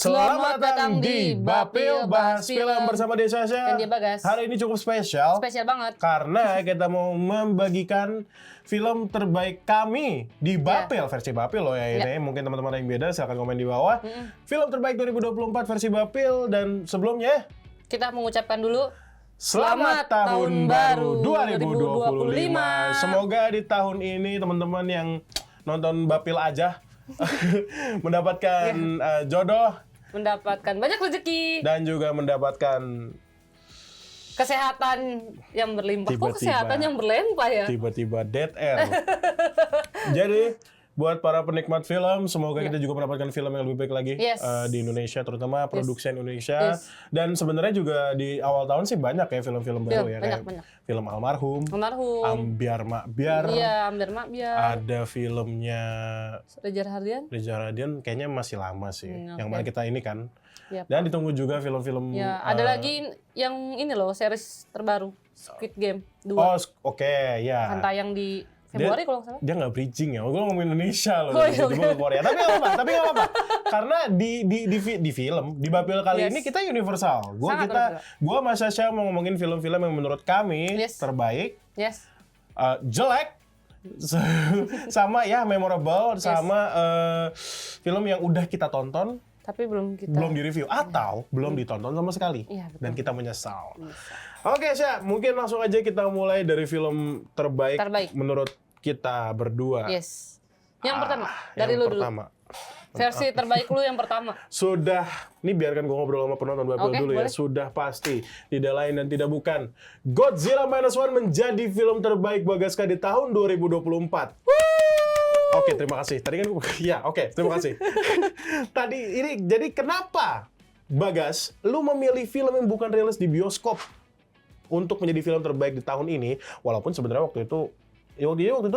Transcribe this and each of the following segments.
Selamat datang di Bapil Bahas Film bersama Desa dan dia Bagas. Hari ini cukup spesial. Spesial banget. Karena kita mau membagikan film terbaik kami di Bapil, versi Bapil loh ya ini. Mungkin teman-teman yang beda silahkan komen di bawah. Film terbaik 2024 versi Bapil, dan sebelumnya kita mengucapkan dulu Selamat tahun baru 2025. Semoga di tahun ini teman-teman yang nonton Bapil aja mendapatkan jodoh, mendapatkan banyak rezeki, dan juga mendapatkan kesehatan yang berlimpah. Tiba-tiba, kok kesehatan yang berlimpah ya? Tiba-tiba dead air. Jadi buat para penikmat film, semoga kita juga mendapatkan film yang lebih baik lagi di Indonesia, terutama produksi Indonesia. Dan sebenarnya juga di awal tahun sih banyak ya film-film baru ya, kayak film Almarhum, Ambyar Mak Byar. Iya, Ambyar Mak Byar. Ada filmnya Reza Rahardian kayaknya masih lama sih, yang mana kita ini kan. Yep. Dan ditunggu juga film-film. Ya, ada lagi yang ini loh, series terbaru Squid Game 2. Oh, oke, ya. Akan tayang di Februari kalau nggak salah. Dia nggak bridging ya, gue ngomongin Indonesia loh, tiba-tiba ke Korea. Tapi nggak apa-apa, karena di film, di Bapil kali ini kita universal. Gue sama Sasha mau ngomongin film-film yang menurut kami terbaik, jelek, sama ya memorable, sama film yang udah kita tonton, tapi belum di-review atau belum ditonton sama sekali, dan kita menyesal. Oke, Syah, mungkin langsung aja kita mulai dari film terbaik. Menurut kita berdua. Yang pertama, dari lu dulu. Versi terbaik lu yang pertama. Sudah, ini biarkan gue ngobrol sama penonton Bapil dulu ya. Boleh. Sudah pasti, tidak lain dan tidak bukan, Godzilla Minus One menjadi film terbaik Bagaska di tahun 2024. Oke, terima kasih. Tadi kan terima kasih. Tadi ini jadi kenapa Bagas, lu memilih film yang bukan rilis di bioskop untuk menjadi film terbaik di tahun ini, walaupun sebenarnya waktu itu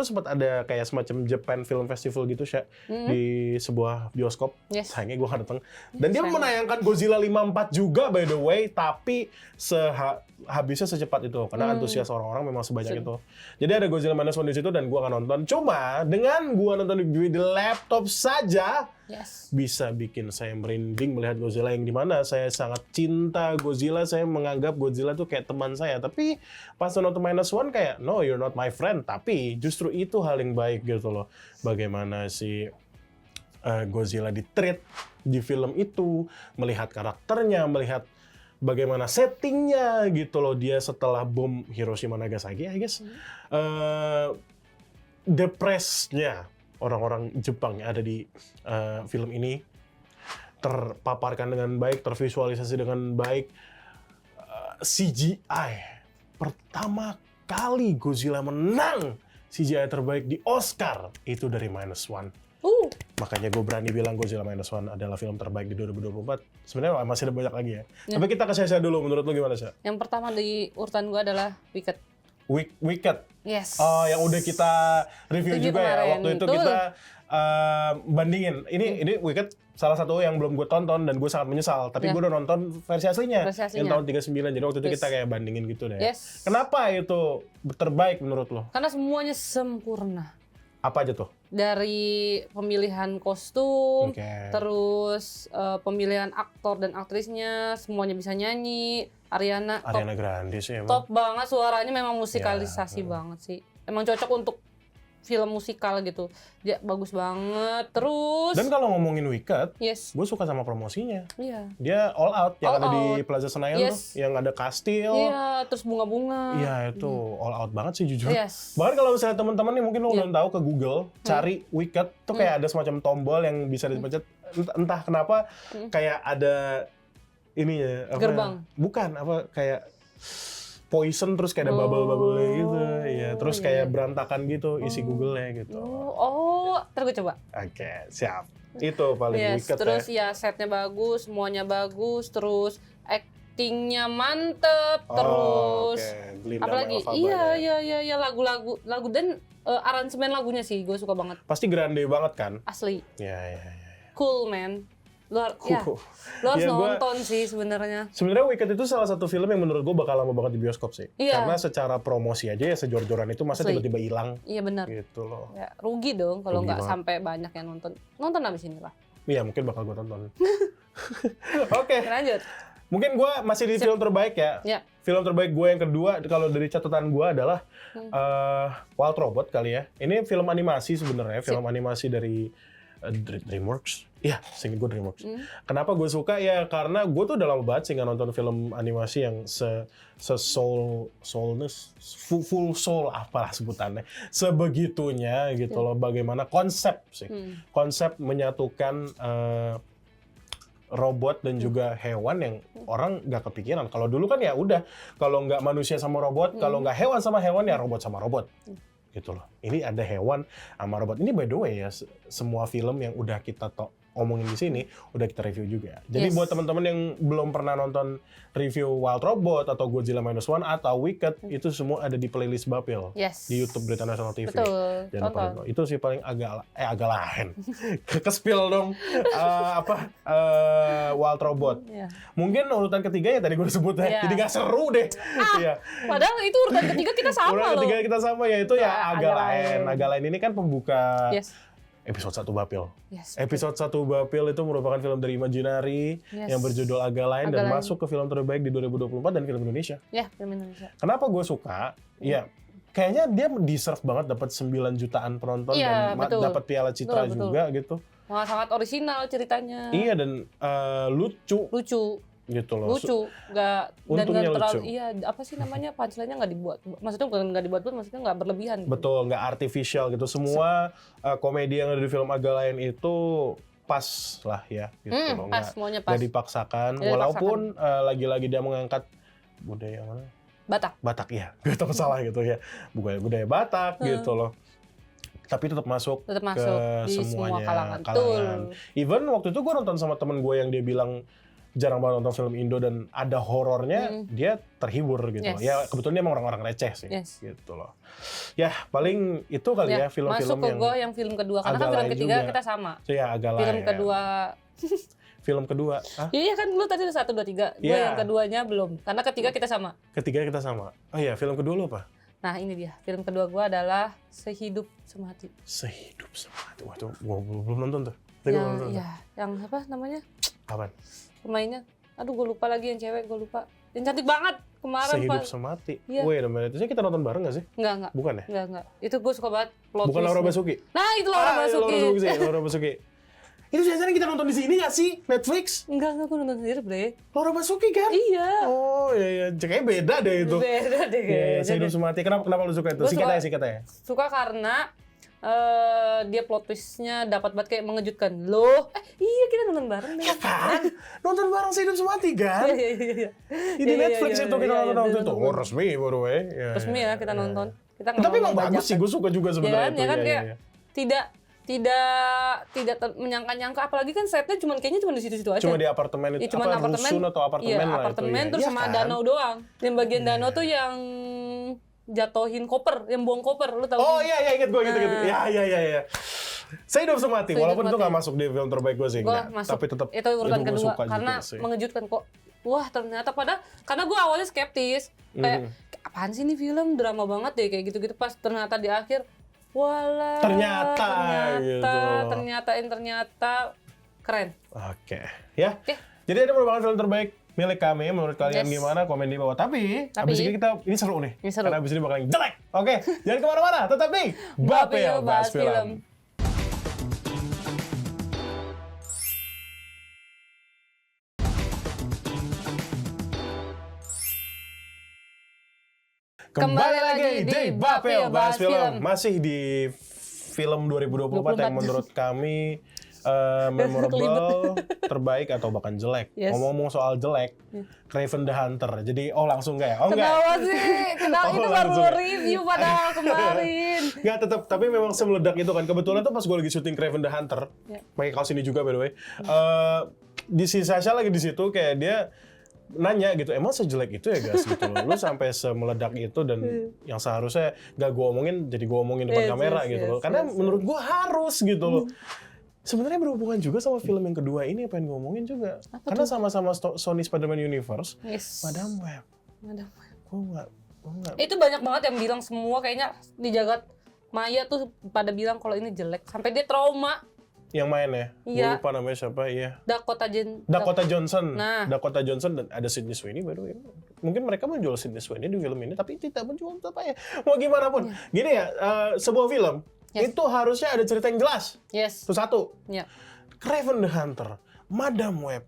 sempat ada kayak semacam Japan Film Festival gitu, Syah, di sebuah bioskop. Sayangnya gue nggak datang. Dan dia menayangkan Godzilla 54 juga, by the way, tapi habisnya secepat itu karena antusias orang-orang memang sebanyak itu. Jadi ada Godzilla Minus One di situ dan gue akan nonton. Cuma dengan gue nonton di laptop saja bisa bikin saya merinding melihat Godzilla, yang dimana saya sangat cinta Godzilla. Saya menganggap Godzilla tuh kayak teman saya. Tapi pas nonton Minus One kayak, no, you're not my friend. Tapi justru itu hal yang baik gitu loh. Bagaimana si Godzilla di-treat di film itu, melihat karakternya, melihat bagaimana settingnya gitu loh. Dia setelah bom Hiroshima Nagasaki, I guess, depresnya orang-orang Jepang yang ada di film ini terpaparkan dengan baik, tervisualisasi dengan baik. CGI pertama kali Godzilla menang CGI terbaik di Oscar itu dari Minus One. Makanya gue berani bilang Godzilla Minus One adalah film terbaik di 2024. Sebenarnya masih ada banyak lagi ya. Tapi kita ke Sasha dulu, menurut lu gimana, Sasha? Yang pertama di urutan gue adalah Wicked. Wicked. Oh, yang udah kita review juga ya. Waktu itu kita bandingin. Ini Wicked salah satu yang belum gue tonton dan gue sangat menyesal. Tapi gue udah nonton versi aslinya yang tahun 39. Jadi waktu itu kita kayak bandingin gitu deh. Kenapa itu terbaik menurut lo? Karena semuanya sempurna. Apa aja tuh? Dari pemilihan kostum, terus pemilihan aktor dan aktrisnya, semuanya bisa nyanyi. Ariana Grande sih emang. Top banget suaranya, memang musikalisasi banget sih. Emang cocok untuk film musikal gitu. Dia bagus banget. Terus dan kalau ngomongin Wicked, gue suka sama promosinya. Dia all out yang ada di Plaza Senayan tuh, yang ada kastil. Terus bunga-bunga. Itu all out banget sih jujur. Bahkan kalau misalnya teman-teman nih mungkin lo belum tahu, ke Google cari Wicked tuh kayak ada semacam tombol yang bisa dipencet. Entah kenapa kayak ada ininya apa? Gerbang. Bukan, apa kayak poison, terus kayak ada bubble-bubble gitu. Terus kayak berantakan gitu isi Google-nya gitu. Ntar gue coba. Oke, siap. Itu paling Wicked. Terus setnya bagus, semuanya bagus, terus actingnya mantep, terus apalagi lagu dan aransemen lagunya sih gue suka banget. Pasti grande banget kan? Asli. Iya. Cool man. Lu harus Ya, nonton sih sebenarnya. Sebenarnya Wicked itu salah satu film yang menurut gue bakal lama banget di bioskop sih. Iya. Karena secara promosi aja ya sejor-joran itu masa Asli. tiba-tiba hilang Iya benar. gitu loh. Ya, rugi dong kalau Rugi nggak banget. sampai banyak yang nonton. Nonton abis ini lah. Iya, mungkin bakal gue tonton. Oke, Lanjut. mungkin gue masih di film terbaik ya. Ya. Film terbaik gue yang kedua kalau dari catatan gue adalah Wild Robot kali ya. Ini film animasi sebenarnya, film animasi dari DreamWorks. Iya, seinget gue DreamWorks. Kenapa gue suka ya karena gue tuh udah lama banget sih nggak nonton film animasi yang full soul apalah sebutannya, sebegitunya gitu loh. Bagaimana konsep sih, konsep menyatukan robot dan juga hewan yang orang nggak kepikiran. Kalau dulu kan ya udah, kalau nggak manusia sama robot, kalau nggak hewan sama hewan ya robot sama robot. Gitu loh. Ini ada hewan sama robot. Ini by the way ya, semua film yang udah kita omongin di sini udah kita review juga. Jadi buat teman-teman yang belum pernah nonton review Wild Robot atau Godzilla Minus One atau Wicked, itu semua ada di playlist Bapil di YouTube Berita Nasional TV. Betul. Jangan lupa nonton. Itu sih paling agak lain. Kespil dong. Wild Robot. Iya. Mungkin urutan ketiganya tadi gue sebut ya. Iya. Jadi gak seru deh. Iya. Padahal itu urutan ketiga kita sama Urutan loh. ketiga kita sama ya, itu ya agak agak lain. lain. Agak lain ini kan pembuka Yes. episode 1 Bapil. Yes. Episode 1 Bapil itu merupakan film dari Imaginary yang berjudul Agak Lain dan masuk ke film terbaik di 2024 dan film Indonesia. Ya, film Indonesia. Kenapa gue suka? Ya, kayaknya dia deserve banget dapat 9 jutaan penonton Iya, dan betul. dapat Piala Citra Betul. juga gitu. Wah, sangat orisinal ceritanya. Iya, dan lucu Lucu. gitu loh. Lucu, nggak dan Untungnya nggak terlalu lucu. iya apa sih namanya punchline-nya nggak dibuat, maksudnya bukan nggak dibuat, maksudnya nggak berlebihan gitu. Betul, nggak artificial gitu. Semua komedi yang ada di film Agak Lain itu pas lah ya gitu loh. Pas, maunya pas. Nggak dipaksakan. Nggak Walaupun lagi-lagi dia mengangkat budaya mana? Batak ya, gak tahu salah gitu ya. Budaya Batak gitu loh. Tapi tetap masuk ke di semua semuanya kalangan. Even waktu itu gue nonton sama temen gue yang dia bilang jarang banget nonton film Indo dan ada horornya, dia terhibur gitu loh. Ya kebetulan dia emang orang-orang receh sih, gitu loh. Ya paling itu kali ya film-film masuk ke gue yang film kedua, karena kan film ketiga juga. Kita sama. Ya Agak Lain. Film kedua. Film kedua. Iya kan lu tadi udah 1, 2, 3. Gue yang keduanya belum. Karena ketiga kita sama. Ketiga kita sama. Oh iya, film kedua lu apa? Nah ini dia. Film kedua gue adalah Sehidup Semati. Sehidup Semati. Wah, itu gue belum nonton tuh. Yang apa namanya? Apaan? Pemainnya. Aduh gue lupa lagi yang cewek, gue lupa. Yang cantik banget kemarin. Sehidup Semati. Iya. Wait a minute. Itu kita nonton bareng gak sih? Enggak. Bukan ya? Enggak. Itu gue suka banget. Bukan Laura Basuki? Nah itu Laura Basuki. Laura Basuki. Itu jangan-jangan kita nonton di sini gak sih? Netflix? Enggak, gue nonton sendiri, Bre. Laura Basuki kan? Iya. Oh iya, kayaknya beda deh itu. Beda deh kayaknya. Sehidup Semati. Kenapa lu suka itu? Singkat aja. Suka karena dia plot twist-nya dapat banget, kayak mengejutkan. Loh, iya kita nonton bareng deh. Kan? Nonton bareng Sehidup Semati kan? Iya. Di Netflix itu kita nonton waktu itu. Oh resmi by the way. Resmi ya kita nonton. Tapi emang bagus sih, gue suka juga sebenarnya itu. Ya kan kayak tidak menyangka-nyangka, apalagi kan setnya kayaknya cuma di situ-situ aja. Cuma di apartemen itu, cuma rusun atau apartemen iya, lah apartemen itu. terus sama danau doang. Yang bagian danau tuh yang jatohin koper, yang buang koper, lu tahu? Oh iya, inget gue gitu. Iya. Sehidup Semati, walaupun itu nggak masuk di film terbaik gue sih, tapi tetap itu urutan kedua karena sih. mengejutkan kok. Wah ternyata karena gue awalnya skeptis, kayak apaan sih ini film drama banget deh kayak gitu-gitu, pas ternyata di akhir walah ternyata keren. Oke. Ya. Jadi ini merupakan film terbaik milik kami. Menurut kalian gimana? Komen di bawah. Tapi abis ini ini seru nih. Karena abis ini bakal jelek. Oke. Jangan kemana-mana. Tetap di Bapil Bahas Film. Kembali lagi di Bapil Bahas Film. Masih di film 2024 yang menurut kami memorable, terbaik atau bahkan jelek. Ngomong-ngomong soal jelek, Kraven the Hunter. Jadi langsung nggak ya? Oh enggak. Kenapa sih? Kenapa itu baru review padahal kemarin. Nggak, tetap. Tapi memang semeledak itu kan. Kebetulan tuh pas gue lagi syuting Kraven the Hunter, pakai kaos ini juga by the way. Di si Sasha lagi di situ kayak dia nanya gitu, emang sejelek itu ya guys gitu loh, lu sampai semeledak itu dan yang seharusnya gak gue omongin jadi gue omongin depan kamera gitu loh, karena menurut gue harus gitu loh. sebenarnya berhubungan juga sama film yang kedua ini pengen ngomongin juga. Karena sama-sama Sony Spider-Man Universe. Yes. Madam Web. Gue nggak. Itu banyak banget yang bilang semua kayaknya di jagat maya tuh pada bilang kalau ini jelek. Sampai dia trauma. Yang main ya? Iya. Gue lupa namanya siapa, iya. Dakota Johnson. Nah. Dakota Johnson dan ada Sydney Sweeney baru ini. Mungkin mereka menjual Sydney Sweeney di film ini, tapi tidak menjual apa ya. Mau gimana pun. Gini ya, sebuah film, itu harusnya ada cerita yang jelas. Yes. Itu satu. Ya. Kraven the Hunter, Madam Web,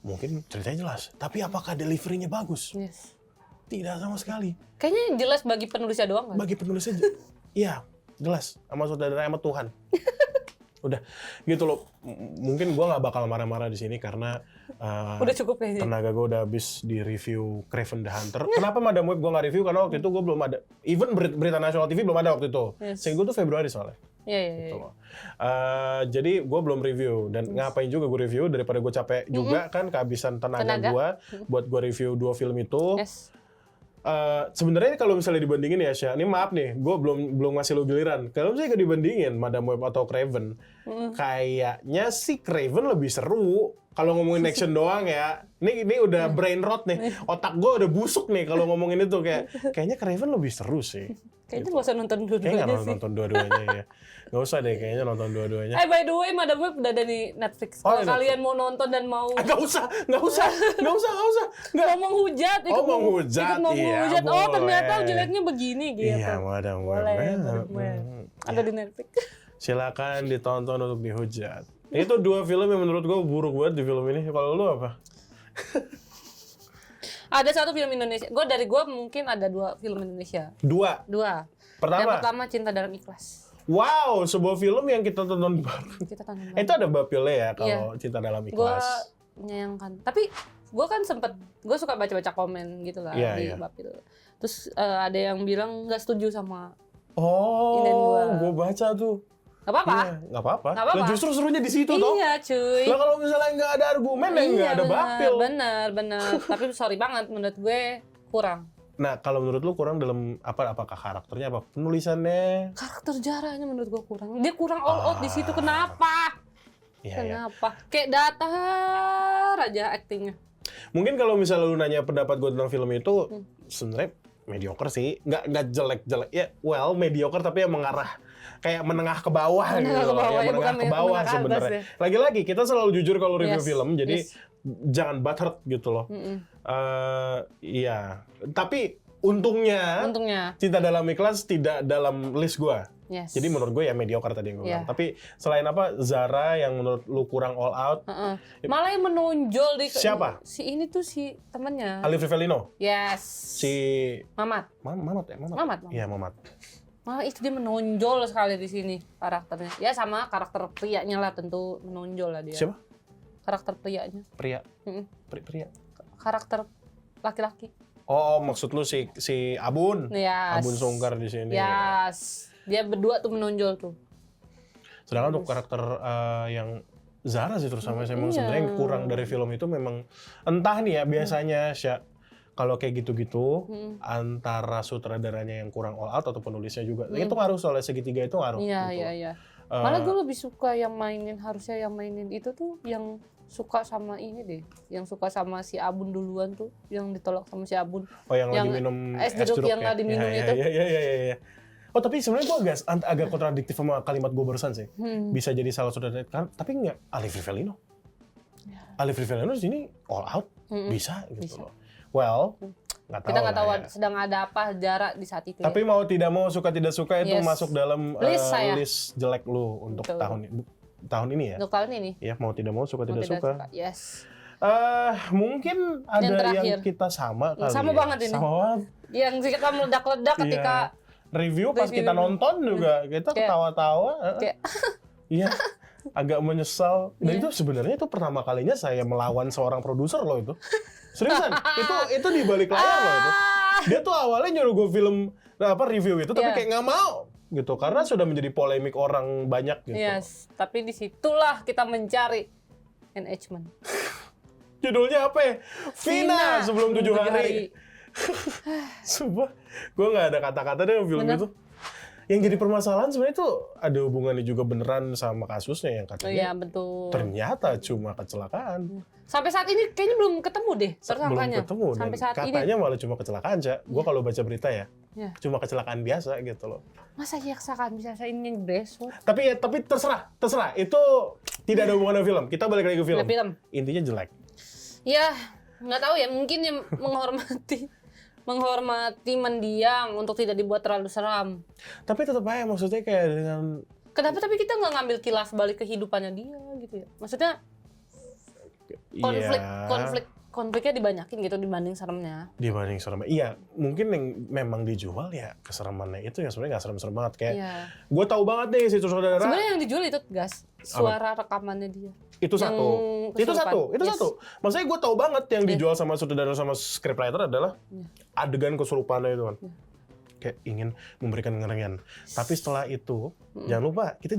mungkin ceritanya jelas. Tapi apakah delivery-nya bagus? Yes. Tidak sama sekali. Kayaknya jelas bagi penulisnya doang kan? Bagi penulisnya, iya, jelas. Sama saudara sama Tuhan. Udah, gitu loh. Mungkin gue nggak bakal marah-marah di sini karena udah cukup kayaknya. tenaga gue udah habis di review Kraven the Hunter. Kenapa Madam Web gue nggak review? Karena waktu itu gue belum ada, even Berita Nasional TV belum ada waktu itu. Yes. Sehingga gue tuh Februari soalnya. Iya. Gitu loh. Jadi gue belum review dan ngapain juga gue review daripada gue capek juga kan kehabisan tenaga. gue buat gue review 2 film itu. Yes. Sebenarnya kalau misalnya dibandingin ya Syah, ini maaf nih, gue belum ngasih lo giliran. Kalau misalnya dibandingin Madam Web atau Kraven, kayaknya sih Kraven lebih seru. Kalau ngomongin action doang ya, ini udah brain rot nih, otak gue udah busuk nih kalau ngomongin itu kayaknya Kraven lebih seru sih. Kayaknya gak usah nonton Kayaknya dua-duanya nggak sih. nonton dua-duanya ya. Nggak usah deh kayaknya nonton dua-duanya. By the way, Madam Web udah ada di Netflix. Oh, Kalau ada. kalian mau nonton dan mau Nggak usah. Nggak. ngomong hujat, Oh, menghujat. ikut ngomong Iya, hujat. Oh, boleh. ternyata jeleknya begini gitu. Iya, Madam Web. Boleh, Madam Web. Ada di Netflix. Silakan ditonton untuk dihujat. Itu 2 film yang menurut gue buruk banget di film ini. Kalau lu apa? Ada 1 film Indonesia. Dari gue mungkin ada 2 film Indonesia. 2. 2. Pertama. Yang pertama Cinta Dalam Ikhlas. Wow, sebuah film yang kita tonton baru. Kita tonton. Itu ada bapilnya ya kalau Cinta Dalam Gue Ikhlas. menyayangkan. Tapi gue kan gue suka baca-baca komen gitu lah Iya, di iya. Bapil. Terus ada yang bilang nggak setuju sama. Oh, Inden gua. gue baca tuh. Nggak apa-apa. Iya, nggak apa-apa. Nggak apa-apa. Lah justru serunya di situ toh. Iya cuy. Lah kalau misalnya nggak ada argumen ya nggak ada bapil. Bener. Tapi sorry banget menurut gue kurang. Nah, kalau menurut lu kurang dalam apakah karakternya, apa penulisannya? Karakter Jaranya menurut gue kurang. Dia kurang all out di situ. Kenapa? Iya, iya. Kenapa? Kayak datar aja aktingnya. Mungkin kalau misalnya lu nanya pendapat gue tentang film itu, sebenarnya mediocre sih. Nggak jelek-jelek. Ya, well, mediocre tapi yang mengarah kayak menengah ke bawah Menengah gitu. ke bawah, Ya, ya, menengah bukan ke bawah menengah ke atas sebenarnya. ya. Lagi-lagi kita selalu jujur kalau review Yes, film, jadi yes. jangan butthurt gitu loh. Iya. Tapi untungnya Cinta Dalam Ikhlas tidak dalam list gue. Yes. Jadi menurut gue ya mediocre tadi yang gue Iya. bilang. Tapi selain apa, Zara yang menurut lu kurang all out. Malah yang menonjol di Siapa? Si ini tuh si temennya. Alif Rivelino. Yes. Si Mamat. Mamat ya? Mamat. Iya, Mamat. Malah itu dia menonjol sekali di sini karakternya. Ya sama karakter prianya lah tentu menonjol lah dia. Siapa? Karakter prianya. Pria. Mm-mm. Pria. Karakter laki-laki. Oh, maksud lu si Abun. Yes. Abun Sungkar di sini. Yes. Dia berdua tuh menonjol tuh. Sedangkan untuk karakter yang Zara sih terus sama saya memang Iya. sebenarnya yang kurang dari film itu memang entah nih ya biasanya Syah, kalau kayak gitu-gitu antara sutradaranya yang kurang all out atau penulisnya juga itu ngaruh, soalnya segitiga itu ngaruh. Iya, gitu. iya. Malah gue lebih suka yang harusnya yang mainin itu tuh yang suka sama ini deh, yang suka sama si Abun duluan tuh, yang ditolak sama si Abun. Oh, yang lagi Yang minum es jeruk yang nggak diminum itu. Iya. Oh, tapi sebenarnya gue agak kontradiktif sama kalimat gue barusan sih. Bisa jadi salah saudara, tapi nggak Alif Rivelino. Ya. Alif Rivelino di sini all out bisa gitu Bisa. loh. Well, nggak tahu. Kita nggak tahu lah ya. sedang ada apa jarak di saat itu. Tapi mau tidak mau, suka tidak suka itu Yes. masuk dalam List saya. list jelek lu untuk Betul. tahun ini ya. Untuk kalian ini. Ya, mau tidak mau, suka Mau tidak tidak suka. Yes. Mungkin ada yang terakhir. kita sama kali. Sama ya. banget ini. Sama banget. Yang kita meledak-ledak ketika Review pas kita nonton juga kita Kayak- ketawa-tawa. kayak Iya. Agak menyesal. Dan itu sebenarnya itu pertama kalinya saya melawan seorang produser loh itu. Seriusan, itu di balik layar loh itu. Dia tuh awalnya nyuruh gue review itu tapi Iya. kayak nggak mau gitu karena sudah menjadi polemik orang banyak gitu. yes, tapi disitulah kita mencari engagement. Judulnya apa ya? Vina sebelum 7 hari. Sumpah, gue nggak ada kata-kata deh film Bener. itu. yang jadi permasalahan sebenarnya itu ada hubungannya juga beneran sama kasusnya yang Oh katanya iya betul. ternyata cuma kecelakaan. Sampai saat ini kayaknya belum ketemu deh Belum tersangkanya. ketemu dan Sampai saat katanya ini. malah cuma kecelakaan, Cak. Gua kalau baca berita ya, Ya. cuma kecelakaan biasa gitu loh. Masa iya kecelakaan bisa ini besok? Tapi terserah. Itu tidak ada hubungan dengan film. Kita balik lagi ke film. Film. Intinya jelek. Ya, nggak tahu ya, mungkin yang menghormati mendiang untuk tidak dibuat terlalu seram. Tapi tetap aja maksudnya kayak dengan Kenapa tapi kita nggak ngambil kilas balik kehidupannya dia gitu ya? Maksudnya konfliknya dibanyakin gitu dibanding seremnya. dibanding serem. Iya, mungkin yang memang dijual ya keseremannya itu yang sebenarnya nggak serem-serem banget kayak. Iya. Gue tahu banget nih si saudara. Sebenarnya yang dijual itu gas, suara rekamannya dia. Itu Yang satu. Itu kesurupan. Yes. satu. Maksudnya gue tahu banget yang dijual sama saudara sama scriptwriter adalah adegan kesurupannya itu kan. Kayak ingin memberikan ngerian. Tapi setelah itu, jangan lupa kita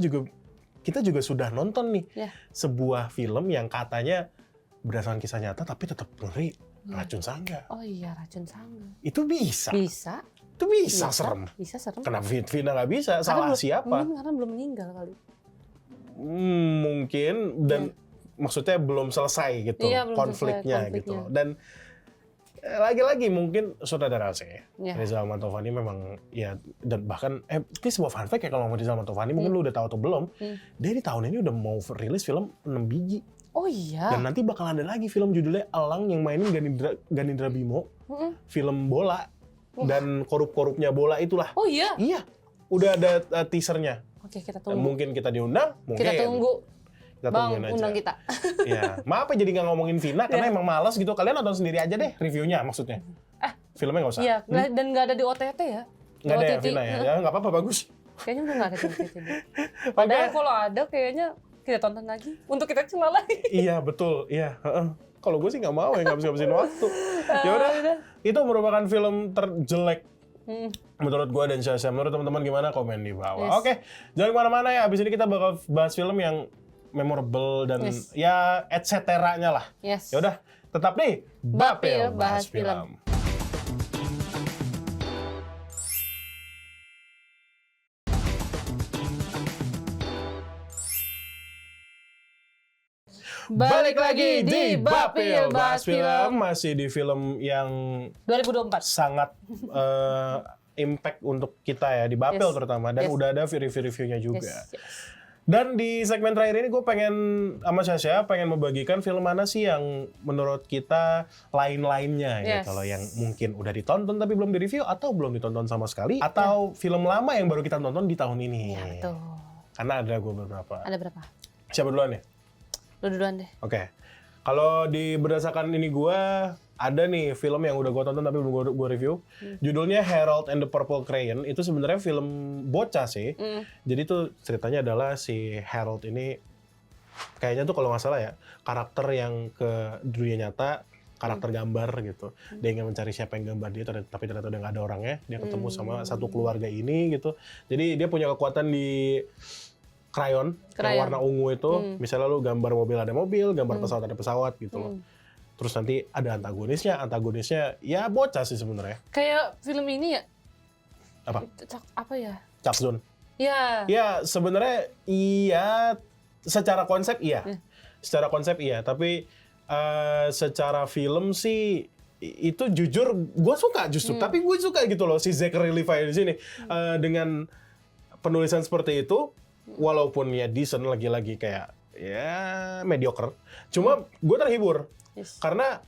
juga sudah nonton nih sebuah film yang katanya berdasarkan kisah nyata tapi tetap ngeri. Racun Sangga. Oh iya, Racun Sangga. Itu bisa. Bisa. Itu bisa serem. Bisa serem. Kenapa Vina nggak bisa? Salah siapa? Mungkin karena belum meninggal kali. Mungkin dan maksudnya belum selesai gitu Iya, belum konfliknya selesai gitu. konfliknya. Dan lagi-lagi mungkin saudara saya Iya. Rizal Mantovani memang ya dan bahkan ini sebuah fun fact ya kalau ngomong Rizal Mantovani mungkin lu udah tahu atau belum. Dia di tahun ini udah mau rilis film 6 biji. Oh iya. Dan nanti bakal ada lagi film judulnya Elang yang mainin Ganindra Bimo. Film bola dan korup-korupnya bola itulah. Oh iya. Iya. Udah ada teasernya. Oke, kita Dan tunggu. mungkin kita diundang, mungkin. Kita tunggu. Kita Bang, tungguin aja. undang kita. Iya. Maaf ya jadi nggak ngomongin Vina karena emang malas gitu. Kalian nonton sendiri aja deh reviewnya maksudnya. Filmnya nggak usah. Iya, dan nggak ada di OTT ya. Nggak ada ya OTT. Vina ya. Ya nggak apa-apa bagus. Kayaknya udah nggak ada di OTT deh. Padahal kalau ada kayaknya kita tonton lagi. Untuk kita cuma lagi. Iya betul. Iya. Kalau gue sih nggak mau ya ngabisin waktu. Ya udah. Itu merupakan film terjelek menurut gue dan Syasha. Menurut teman-teman gimana? Komen di bawah. Yes. Oke. Jangan kemana-mana ya. Abis ini kita bakal bahas film yang memorable dan ya et cetera-nya lah. Yes. Ya udah. Tetap nih Bapil Bahas Film. Balik lagi di Bapil Bahas Film. Masih di film yang 2024. sangat impact untuk kita ya, di Bapil Yes. terutama. Dan Yes. udah ada review-reviewnya juga. Yes. Dan di segmen terakhir ini gue pengen sama Syasha pengen membagikan film mana sih yang menurut kita lain-lainnya Yes. gitu loh. Yang mungkin udah ditonton tapi belum direview atau belum ditonton sama sekali. Atau film lama yang baru kita tonton di tahun ini. Ya, betul. Karena ada gue beberapa. Ada berapa? Siapa duluan ya? Lu duluan deh. Oke. Kalau di berdasarkan ini gua ada nih film yang udah gua tonton tapi belum gua review. Judulnya Harold and the Purple Crayon. Itu sebenarnya film bocah sih. Jadi tuh ceritanya adalah si Harold ini kayaknya tuh kalau nggak salah ya karakter yang ke dunia nyata, karakter gambar gitu. Dia ingin mencari siapa yang gambar dia, tapi ternyata udah nggak ada orangnya. Dia ketemu sama satu keluarga ini gitu. Jadi dia punya kekuatan di krayon yang warna ungu itu, misalnya lu gambar mobil ada mobil, gambar pesawat ada pesawat gitu loh. Terus nanti ada antagonisnya ya bocah sih sebenarnya. Kayak film ini ya. Apa ya? Chuck Zone. Ya. Ya sebenarnya iya, secara konsep iya. Secara konsep iya, tapi secara film sih itu jujur gue suka justru, tapi gue suka gitu loh si Zachary Levi di sini dengan penulisan seperti itu. Walaupun ya decent lagi-lagi kayak ya mediocre, cuma gue terhibur karena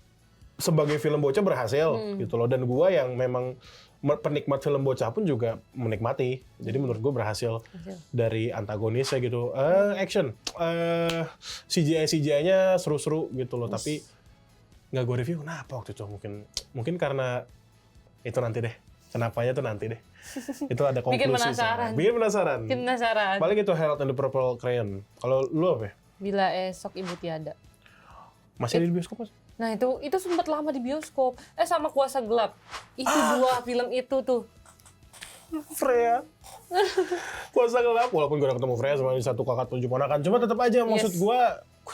sebagai film bocah berhasil gitu loh, dan gue yang memang penikmat film bocah pun juga menikmati, jadi menurut gue berhasil dari antagonisnya gitu, action, CGI-nya seru-seru gitu loh, tapi nggak gue review. Kenapa waktu itu? Mungkin karena itu nanti deh. Kenapanya tuh nanti deh. Itu ada konklusi. Bikin penasaran. Bikin penasaran. Bikin penasaran. Paling itu Harold and the Purple Crayon. Kalau lu apa ya? Bila esok ibu tiada. Masih ada di bioskop mas? Nah itu sempat lama di bioskop. Sama Kuasa Gelap. Itu dua film itu tuh. Freya. Kuasa Gelap. Walaupun gue udah ketemu Freya sama satu kakak 7 ponakan. Cuma tetap aja maksud gue.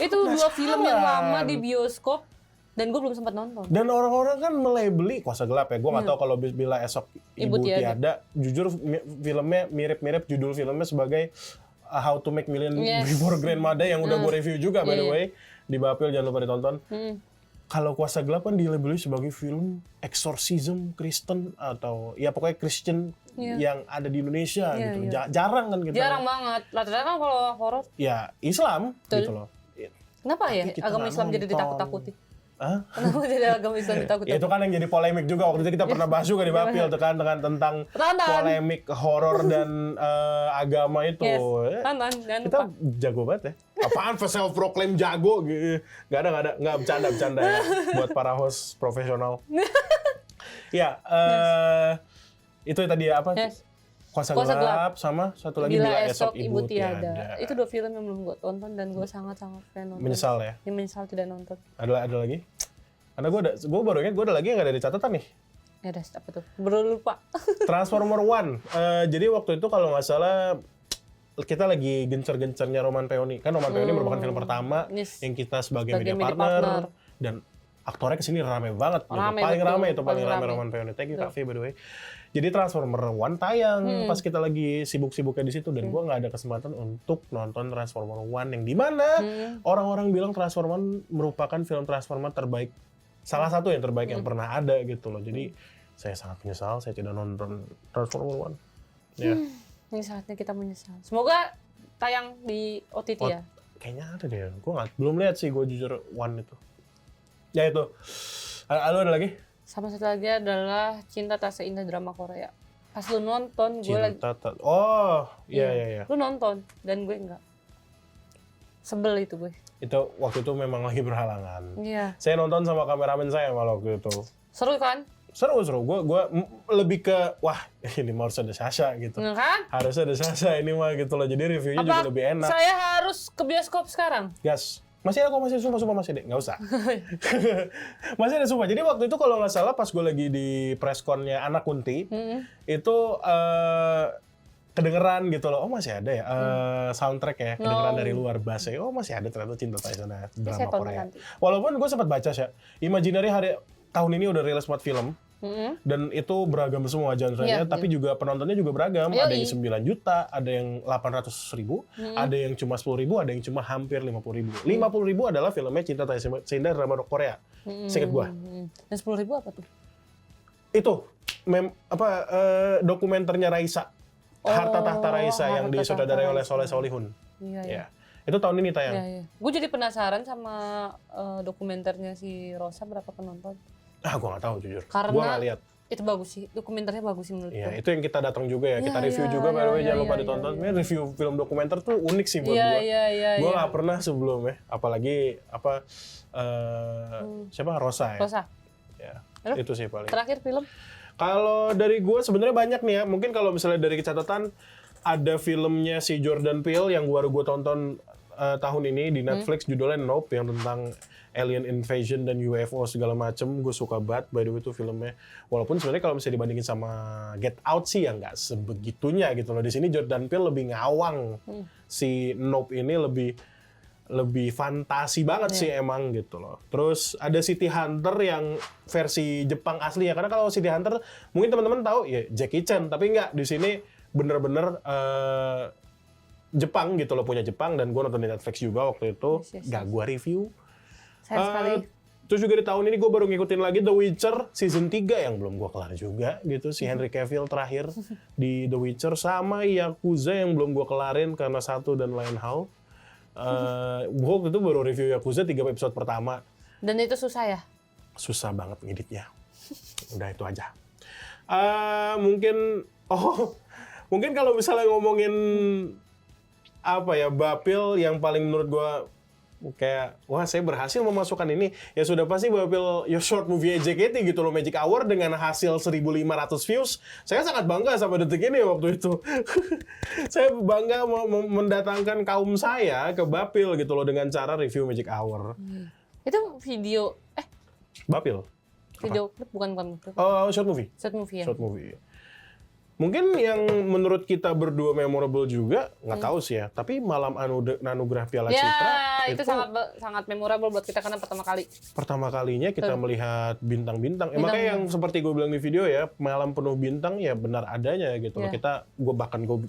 Itu dua film yang lama di bioskop. Dan gue belum sempat nonton. Dan orang-orang kan melabeli Kuasa Gelap ya. Gue nggak tahu kalau bila esok Ibu Tiada. Jujur filmnya mirip-mirip judul filmnya sebagai How to Make Million Before Grandmother yang udah gue review juga by the way. Di Bapil jangan lupa ditonton. Kalau Kuasa Gelap kan dilabeli sebagai film exorcism Kristen atau ya pokoknya Christian yang ada di Indonesia gitu. Jarang kan kita. Jarang banget. Rata-rata kan kalau horor ya Islam gitu loh. Kenapa ya agama Islam jadi ditakut-takuti? Hah? Kenapa jadi agama Islam ditakut-takuti? Itu kan yang jadi polemik juga waktu itu kita pernah bahas juga di Bapil kan tentang polemik horor dan agama itu. Kita jago banget ya. Apaan self proclaim jago gitu. Gak ada bercanda ya buat para host profesional. Ya, itu tadi apa? Kuasa Gelap sama satu lagi Bila Esok Ibu Tiada. Itu 2 film yang belum gue tonton dan gue sangat-sangat pengen nonton. Menyesal ya? Yang menyesal tidak nonton. Ada lagi? Karena gue baru ingat gue ada lagi yang nggak ada di catatan nih. Ya udah, apa tuh? Baru lupa. Transformer One. Jadi waktu itu kalau nggak salah kita lagi gencar-gencarnya Roman Peony. Kan Roman Peony merupakan film pertama yang kita sebagai media partner. Dan aktornya kesini rame banget. Paling rame Roman Peony. Thank you Kak V by the way. Jadi Transformer One tayang pas kita lagi sibuk-sibuknya di situ dan gue nggak ada kesempatan untuk nonton Transformer One yang dimana orang-orang bilang Transformer merupakan film Transformer terbaik, salah satu yang terbaik yang pernah ada gitu loh. Jadi saya sangat menyesal saya tidak nonton Transformer One. Ya. Ini saatnya kita menyesal. Semoga tayang di OTT ya. Kayaknya ada deh. Gue belum lihat sih gue jujur One itu. Ya itu. Ada lagi? Sama satu lagi adalah Cinta Tak Seindah Drama Korea. Pas lu nonton, gue lagi... Iya. Lu nonton, dan gue enggak. Sebel itu gue. Itu waktu itu memang lagi berhalangan. Iya. Saya nonton sama kameramen saya malah waktu itu. Seru kan? Seru. Gue lebih ke, wah ini mah harus ada Sasha gitu. Kan? Harus ada Sasha ini mah gitu loh. Jadi reviewnya juga lebih enak. Saya harus ke bioskop sekarang? Gas. Masih ada kok, sumpah masih deh, nggak usah. Masih ada sumpah. Jadi waktu itu kalau nggak salah pas gue lagi di pressconnya Anak Kunti, itu kedengeran gitu loh, oh masih ada ya soundtrack ya, kedengeran dari luar bass ya, oh masih ada ternyata Cinta Tak Seindah Drama Korea. Walaupun gue sempat baca sih, Imaginary tahun ini udah rilis 4 film, dan itu beragam semua genre-nya, tapi juga penontonnya juga beragam. Ada yang 9 juta, ada yang 800.000, ada yang cuma 10.000, ada yang cuma hampir 50.000. 50.000 adalah filmnya Cinta Tak Seindah Drama Korea, seinget gua. Dan 10.000 apa tuh? Itu dokumenternya Raisa, Harta Tahta Raisa yang disutradarai oleh Soleh Solihun. Iya. Itu tahun ini tayang. Iya. Gue jadi penasaran sama dokumenternya si Rosa, berapa penonton? Gue nggak tahu jujur. Karena gue nggak lihat. Itu bagus sih, dokumenternya bagus sih menurut gue. Iya, itu yang kita datang juga ya, kita review juga by the way, jangan lupa ditonton. Review film dokumenter tuh unik sih buat gue. Gue nggak pernah sebelumnya, apalagi siapa Rosa ya. Rosa. Ya, itu sih paling. Terakhir film? Kalau dari gue sebenarnya banyak nih ya. Mungkin kalau misalnya dari catatan ada filmnya si Jordan Peele yang baru gue tonton tahun ini di Netflix, judulnya Nope, yang tentang alien invasion dan UFO segala macem. Gue suka banget by the way itu filmnya. Walaupun sebenarnya kalau misalnya dibandingin sama Get Out sih ya nggak sebegitunya gitu loh. Di sini Jordan Peele lebih ngawang. Si Nope ini lebih fantasi banget sih emang gitu loh. Terus ada City Hunter yang versi Jepang asli ya. Karena kalau City Hunter mungkin teman-teman tahu ya Jackie Chan, tapi nggak, di sini bener-bener Jepang gitu loh, punya Jepang, dan gue nonton di Netflix juga waktu itu. Gak gue review. Sayang sekali. Terus juga di tahun ini gue baru ngikutin lagi The Witcher season 3 yang belum gue kelar juga gitu. Si Henry Cavill terakhir di The Witcher, sama Yakuza yang belum gue kelarin karena satu dan lain hal. Gue waktu itu baru review Yakuza 3 episode pertama. Dan itu susah ya? Susah banget ngeditnya. Udah itu aja. Mungkin kalau misalnya ngomongin Bapil yang paling menurut gue kayak, wah saya berhasil memasukkan ini, ya sudah pasti Bapil short movie JKT gitu loh, Magic Hour dengan hasil 1.500 views. Saya sangat bangga sampai detik ini waktu itu. Saya bangga mendatangkan kaum saya ke Bapil gitu loh dengan cara review Magic Hour. Itu video, Bapil? video klip bukan klip. Short movie. Short movie ya? Short movie. Mungkin yang menurut kita berdua memorable juga, nggak tahu sih ya. Tapi malam anugerah Piala Ya, Citra itu sangat memorable buat kita karena pertama kalinya kita melihat bintang-bintang. Makanya yang seperti gue bilang di video ya, malam penuh bintang ya benar adanya gitu loh. Gue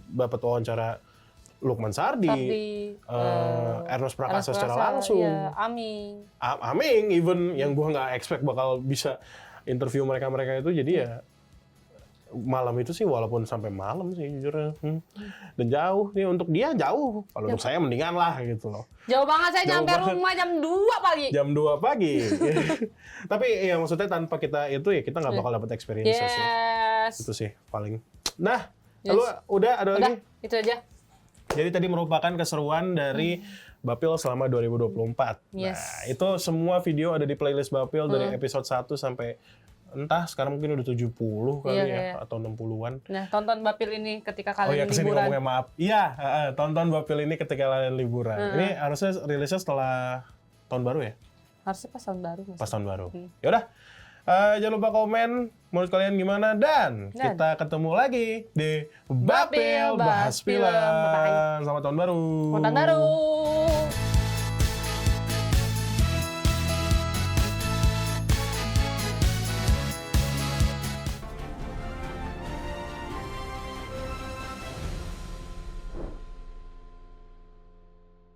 dapat wawancara Lukman Sardi, Ernest Prakasa secara langsung, Aming, even yang gue nggak expect bakal bisa interview mereka itu. Jadi ya malam itu sih walaupun sampai malam sih jujur dan jauh nih untuk dia jauh, kalau untuk saya mendingan lah gitu loh. Jauh banget, saya nyampe rumah jam 2 pagi. Jam 2 pagi. Tapi ya maksudnya tanpa kita itu ya kita nggak bakal dapat experience sih. Itu sih paling. Nah, lalu udah ada lagi? Itu aja. Jadi tadi merupakan keseruan dari Bapil selama 2024. Nah, itu semua video ada di playlist Bapil dari episode 1 sampai entah sekarang mungkin udah 70 kali ya atau 60-an. Nah, tonton Bapil ini ketika kalian kesini liburan. ngomongnya maaf. Iya, tonton Bapil ini ketika kalian liburan. Ini harusnya rilisnya setelah tahun baru ya? Harusnya pas tahun baru. Pas tahun baru. Yaudah, jangan lupa komen menurut kalian gimana dan kita ketemu lagi di Bapil Bahas Film. Selamat tahun baru. Selamat tahun baru.